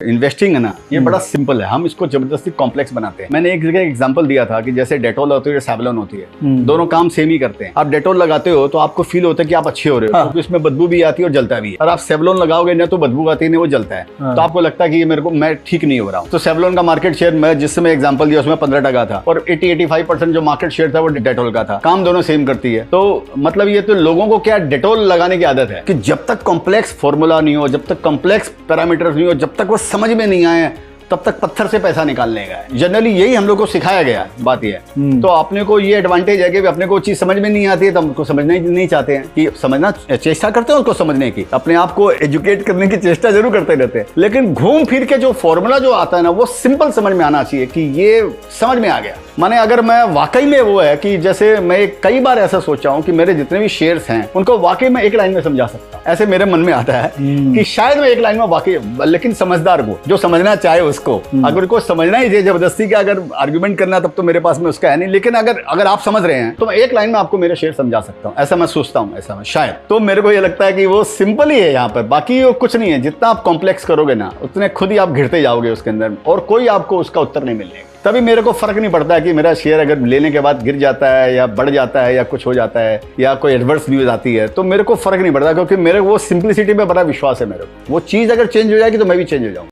Investing है ना, ये बड़ा सिंपल है। हम इसको जबरदस्ती कॉम्प्लेक्स बनाते हैं। मैंने एक जगह एग्जांपल दिया था कि जैसे डेटॉल होती है, सैवलॉन होती है, दोनों काम सेम ही करते हैं। आप डेटॉल लगाते हो तो आपको फील होता है कि आप अच्छे हो रहे हो, क्योंकि इसमें बदबू भी आती है और जलता भी है। और आप सैवलॉन लगाओगे ना तो बदबू आती है ना, वो जलता है, तो आपको लगता है कि ये मेरे को मैं ठीक नहीं हो रहा हूँ। तो सैवलॉन का मार्केट शेयर मैं जिस समय एग्जाम्पल दिया उसमें 15% था और 80-85% जो मार्केट शेयर था वो डेटॉल का था। काम दोनों सेम करती है। तो मतलब ये तो लोगों को क्या डेटॉल लगाने की आदत है कि जब तक कॉम्प्लेक्स फॉर्मूला नहीं हो, जब तक कॉम्प्लेक्स पैरामीटर्स नहीं हो, जब तक वो समझ में नहीं आए तब तक पत्थर से पैसा निकालने का है। जनरली यही हम लोग को सिखाया गया बात ये है। तो अपने को ये एडवांटेज है कि अपने को चीज समझ में नहीं आती है तो हम उसको समझना ही नहीं चाहते हैं, कि समझना चेष्टा करते हैं उसको समझने की, अपने आप को एजुकेट करने की चेष्टा जरूर करते रहते हैं। लेकिन घूम फिर के जो फॉर्मूला जो आता है ना, वो सिंपल समझ में आना चाहिए कि ये समझ में आ गया। माने अगर मैं वाकई में वो है कि जैसे मैं कई बार ऐसा सोचा हूं कि मेरे जितने भी शेयर्स हैं उनको वाकई में एक लाइन में समझा सकता हूं। ऐसे मेरे मन में आता है कि शायद मैं एक लाइन में वाकई, लेकिन समझदार को जो समझना चाहे उसको, अगर को समझना ही जबरदस्ती का अगर आर्गुमेंट करना तब तो मेरे पास में उसका है नहीं। लेकिन अगर आप समझ रहे हैं तो मैं एक लाइन में आपको मेरे शेयर समझा सकता हूँ, ऐसा मैं सोचता हूँ, ऐसा मैं शायद। तो मेरे को ये लगता है कि वो सिंपल ही है यहाँ पर, बाकी वो कुछ नहीं है। जितना आप कॉम्प्लेक्स करोगे ना उतने खुद ही आप घिरते जाओगे उसके अंदर और कोई आपको उसका उत्तर नहीं मिलेगा। तभी मेरे को फर्क नहीं पड़ता है कि मेरा शेयर अगर लेने के बाद गिर जाता है या बढ़ जाता है या कुछ हो जाता है या कोई एडवर्स न्यूज आती है, तो मेरे को फर्क नहीं पड़ता, क्योंकि मेरे वो सिंप्लिसिटी में बड़ा विश्वास है। मेरे को वो चीज अगर चेंज हो जाएगी तो मैं भी चेंज हो जाऊँ।